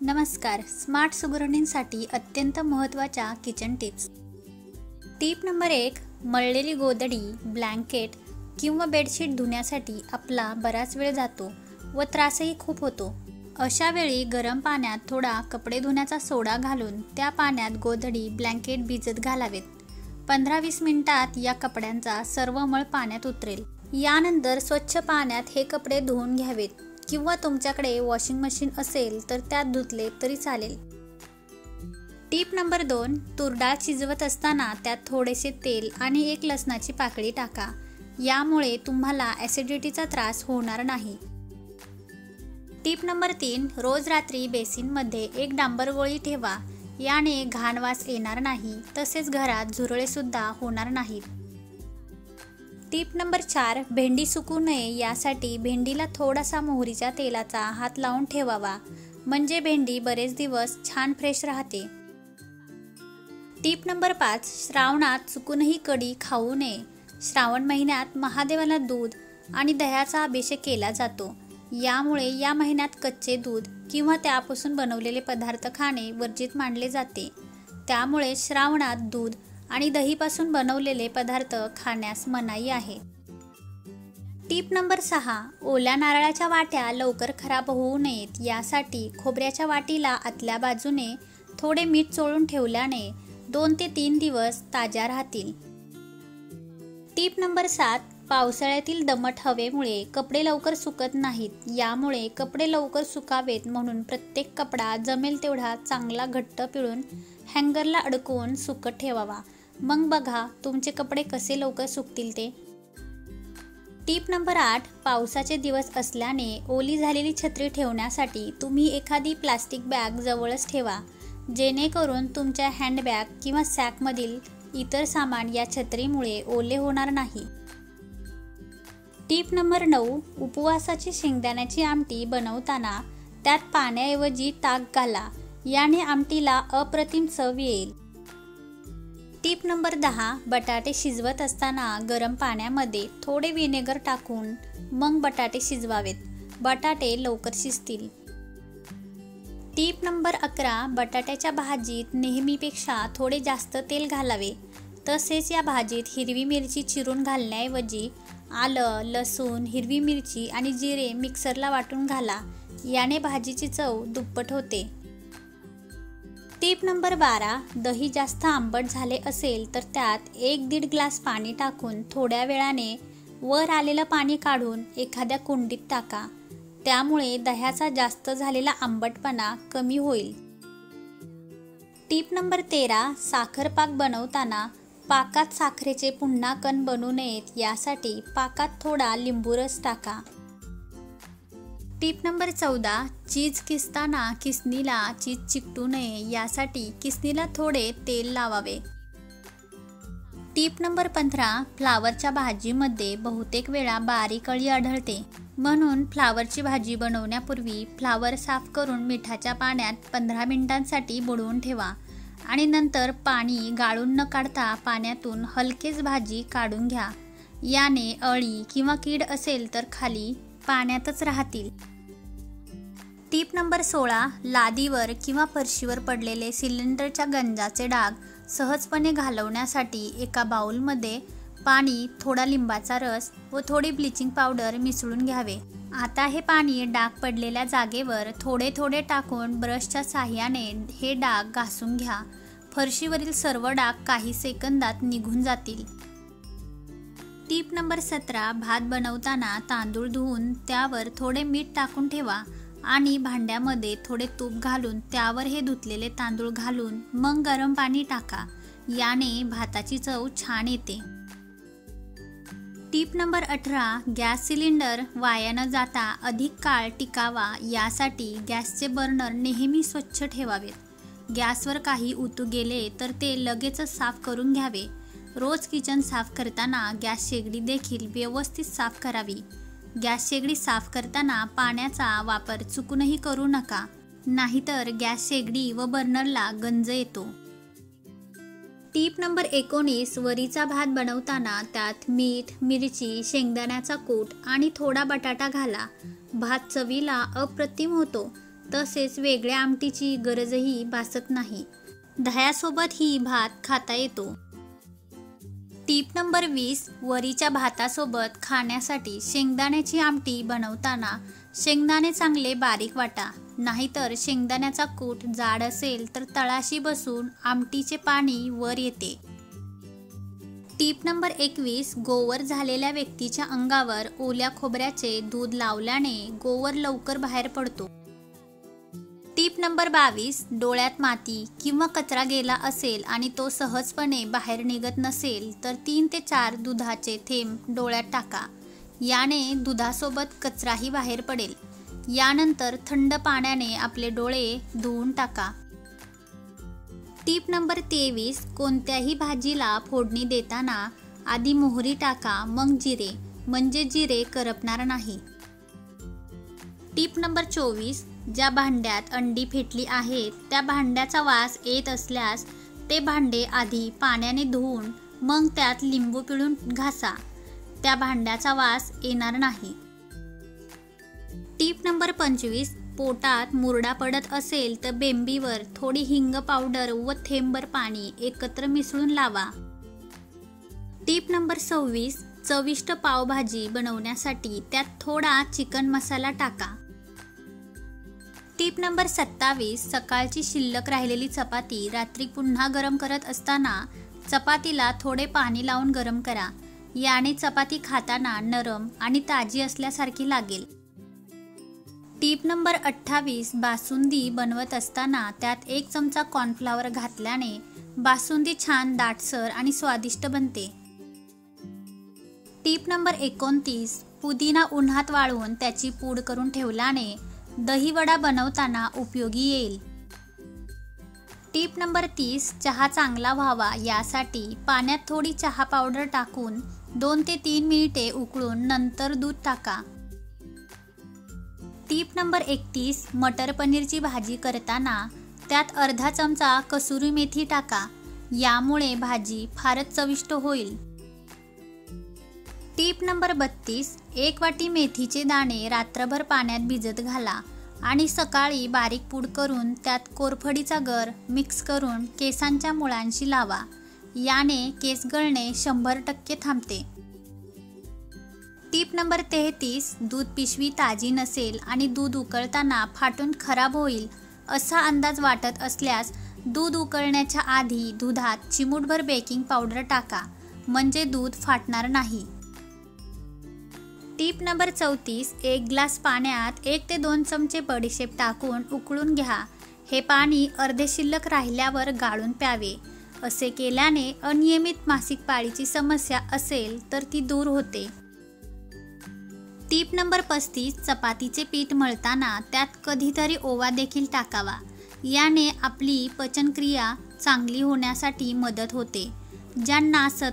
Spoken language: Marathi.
नमस्कार. स्मार्ट सुगरणींसाठी अत्यंत महत्त्वाच्या किचन टिप्स. Tip number 1. मळलेली गोधडी, ब्लँकेट किंवा बेडशीट धुण्यासाठी आपला बराच वेळ जातो व त्रासही खूप होतो. अशा वेळी गरम पाण्यात थोडा कपडे धुण्याचा सोडा घालून त्या पाण्यात गोधडी, ब्लँकेट भिजत घालावेत. 15-20 मिनिटात या कपड्यांचा सर्व मळ पाण्यात उतरेल. यानंतर स्वच्छ पाण्यात हे कपडे धुवून घ्यावेत किंवा तुमच्याकडे वॉशिंग मशीन असेल तर त्यात धुतले तरी चालेल. Tip number 2. तूर डाळ शिजवत असताना त्यात थोडेसे तेल आणि 1 लसणाची पाकळी टाका. यामुळे तुम्हाला ॲसिडिटीचा त्रास होणार नाही. Tip number 3. रोज रात्री बेसिनमध्ये 1 डांबर गोळी ठेवा. याने घाण वास येणार नाही, तसेच घरात झुरळे सुद्धा होणार नाहीत. Tip number 4. भेंडी सुकू नये यासाठी भेंडीला थोडासा मोहरीच्या तेलाचा हात लावून ठेवावा, म्हणजे भेंडी बरेच दिवस छान फ्रेश राहते. Tip number 5. श्रावणात चुकूनही कढी खाऊ नये. श्रावण महिन्यात महादेवाला दूध आणि दह्याचा अभिषेक केला जातो. यामुळे या महिन्यात कच्चे दूध किंवा त्यापासून बनवलेले पदार्थ खाणे वर्जित मानले जाते. त्यामुळे श्रावणात दूध आणि दहीपासून बनवलेले पदार्थ खाण्यास मनाई आहे. Tip number 6. ओल्या नारळाच्या वाट्या लवकर खराब होऊ नयेत यासाठी खोबऱ्याच्या वाटीला आतल्या बाजूने थोडे मीठ चोळून ठेवल्याने 2 ते 3 दिवस ताज्या राहतील. Tip number 7. पावसाळ्यातील दमट हवेमुळे कपडे लवकर सुकत नाहीत. यामुळे कपडे लवकर सुकावेत म्हणून प्रत्येक कपडा जमेल तेवढा चांगला घट्ट पिळून हँगरला अडकवून सुकत ठेवावा. मग बघा तुमचे कपडे कसे लवकर सुकतील ते. Tip number 8. पावसाचे दिवस असल्याने ओली झालेली छत्री ठेवण्यासाठी तुम्ही एखादी प्लास्टिक बॅग जवळच ठेवा, जेणेकरून तुमच्या हँडबॅग किंवा सॅकमधील इतर सामान या छत्रीमुळे ओले होणार नाही. Tip number 9. उपवासाची शेंगदाण्याची आमटी बनवताना त्यात पाण्याऐवजी ताक घाला. याने आमटीला अप्रतिम चव येईल. Tip number 10. बटाटे शिजवत असताना गरम पाण्यामध्ये थोडे व्हिनेगर टाकून मग बटाटे शिजवावेत. बटाटे लवकर शिजतील. Tip number 11. बटाट्याच्या भाजीत नेहमीपेक्षा थोडे जास्त तेल घालावे. तसेच या भाजीत हिरवी मिरची चिरून घालण्याऐवजी आलं, लसूण, हिरवी मिरची आणि जिरे मिक्सरला वाटून घाला. याने भाजीची चव दुप्पट होते. Tip number 12. दही जास्त आंबट झाले असेल तर त्यात 1-1.5 ग्लास पाणी टाकून थोड्या वेळाने वर आलेलं पाणी काढून एखाद्या कुंडीत टाका. त्यामुळे दह्याचा जास्त झालेला आंबटपणा कमी होईल. Tip number 13. साखर पाक बनवताना पाकात साखरेचे पुन्हा कण बनू नयेत यासाठी पाकात थोडा लिंबूरस टाका. Tip number 14. चीज किसताना किसणीला चीज चिकटू नये यासाठी किसणीला थोडे तेल लावावे. Tip number 15. फ्लावरच्या भाजीमध्ये बहुतेक वेळा बारीक अळी आढळते, म्हणून फ्लावरची भाजी बनवण्यापूर्वी फ्लावर साफ करून मिठाच्या पाण्यात 15 मिनिटांसाठी बुडवून ठेवा आणि नंतर पाणी गाळून न काढता पाण्यातून हलकेच भाजी काढून घ्या. याने अळी किंवा कीड असेल तर खाली पाण्यातच राहतील. Tip number 16. लादीवर किंवा फरशीवर पडलेले सिलेंडरच्या गंजाचे डाग सहजपणे घालवण्यासाठी एका बाउलमध्ये पाणी, थोडा लिंबाचा रस व थोडी ब्लिचिंग पावडर मिसळून घ्यावे. आता हे पाणी डाग पडलेल्या जागेवर थोडे थोडे टाकून ब्रशच्या साहाय्याने हे डाग घासून घ्या. फरशीवरील सर्व डाग काही सेकंदात निघून जातील. Tip number 17. भात बनवताना तांदूळ धुवून त्यावर थोडे मीठ टाकून ठेवा आणि भांड्यामध्ये थोडे तूप घालून त्यावर हे धुतलेले तांदूळ घालून मग गरम पाणी टाका. याने भाताची चव छान येते. Tip number 18. गॅस सिलेंडर वाया न जाता अधिक काळ टिकावा यासाठी गॅसचे बर्नर नेहमी स्वच्छ ठेवावेत. गॅसवर काही उतू गेले तर ते लगेचच साफ करून घ्यावे. रोज किचन साफ करताना गॅस शेगडी देखील व्यवस्थित साफ करावी. गॅस शेगडी साफ करताना पाण्याचा वापर चुकूनही करू नका, नाहीतर गॅस शेगडी व बर्नरला गंज येतो. Tip number 19. वरीचा भात बनवताना त्यात मीठ, मिरची, शेंगदाण्याचा कूट आणि थोडा बटाटा घाला. भात चवीला अप्रतिम होतो. तसेच वेगळ्या आमटीची गरजही भासत नाही. दह्यासोबतही भात खाता येतो. टीप नंबर 20. वरीच्या भातासोबत खाण्यासाठी शेंगदाण्याची आमटी बनवताना शेंगदाणे चांगले बारीक वाटा, नाहीतर शेंगदाण्याचा कूट जाड असेल तर तळाशी बसून आमटीचे पाणी वर येते. टीप नंबर 21. गोवर झालेल्या व्यक्तीच्या अंगावर ओल्या खोबऱ्याचे दूध लावल्याने गोवर लवकर बाहेर पडतो. टीप नंबर 22. डोळ्यात माती किंवा कचरा गेला असेल आणि तो सहजपणे बाहेर निघत नसेल तर 3 ते 4 दुधाचे थेंब डोळ्यात टाका. याने दुधासोबत कचराही बाहेर पडेल. यानंतर थंड पाण्याने आपले डोळे धुवून टाका. टीप नंबर 23. कोणत्याही भाजीला फोडणी देताना आधी मोहरी टाका, मग जिरे, म्हणजे जिरे करपणार नाही. टीप नंबर 24. ज्या भांड्यात अंडी फेटली आहेत त्या भांड्याचा वास येत असल्यास ते भांडे आधी पाण्याने धुवून मग त्यात लिंबू पिळून घासा. त्या भांड्याचा वास येणार नाही. टीप नंबर 25. पोटात मुरडा पडत असेल तर बेंबीवर थोडी हिंग पावडर व थेंबभर पाणी एकत्र मिसळून लावा. टीप नंबर 26. चविष्ट पावभाजी बनवण्यासाठी त्यात थोडा चिकन मसाला टाका. टीप नंबर 27. सकाळची शिल्लक राहिलेली चपाती रात्री पुन्हा गरम करत असताना चपातीला थोडे पाणी लावून गरम करा. याने चपाती खाताना नरम आणि ताजी असल्यासारखी लागेल. टीप नंबर 28. बासुंदी बनवत असताना त्यात 1 चमचा कॉर्नफ्लॉवर घातल्याने बासुंदी छान दाटसर आणि स्वादिष्ट बनते. टीप नंबर 29. पुदिना उन्हात वाळवून त्याची पूड करून ठेवल्याने दहीवडा बनवताना उपयोगी येईल. टीप नंबर 30. चहा चांगला व्हावा यासाठी पाण्यात थोडी चहा पावडर टाकून 2 ते 3 मिनिटे उकळून नंतर दूध टाका. टीप नंबर 31. मटर पनीरची भाजी करताना त्यात अर्धा चमचा कसुरी मेथी टाका. यामुळे भाजी फारच चविष्ट होईल. टीप नंबर 32. 1 वाटी मेथीचे दाणे रात्रभर पाण्यात भिजत घाला आणि सकाळी बारीक पूड करून त्यात कोरफडीचा गर मिक्स करून केसांच्या मुळांशी लावा. याने केस गळणे 100% थांबते. टीप नंबर 33. दूध पिशवी ताजी नसेल आणि दूध उकळताना फाटून खराब होईल असा अंदाज वाटत असल्यास दूध उकळण्याच्या आधी दुधात चिमूटभर बेकिंग पावडर टाका, म्हणजे दूध फाटणार नाही. टीप नंबर 34. 1 ग्लास पाण्यात 1 ते 2 चमचे बडीशेप टाकून उकळून घ्या. हे पाणी अर्धे शिल्लक राहिल्यावर गाळून प्यावे. असे केल्याने अनियमित मासिक पाळीची समस्या असेल तर ती दूर होते. टीप नंबर 35. चपातीचे पीठ मळताना त्यात कधीतरी ओवा देखील टाकावा. याने आपली पचनक्रिया चांगली होण्यासाठी मदत होते. ज्यांना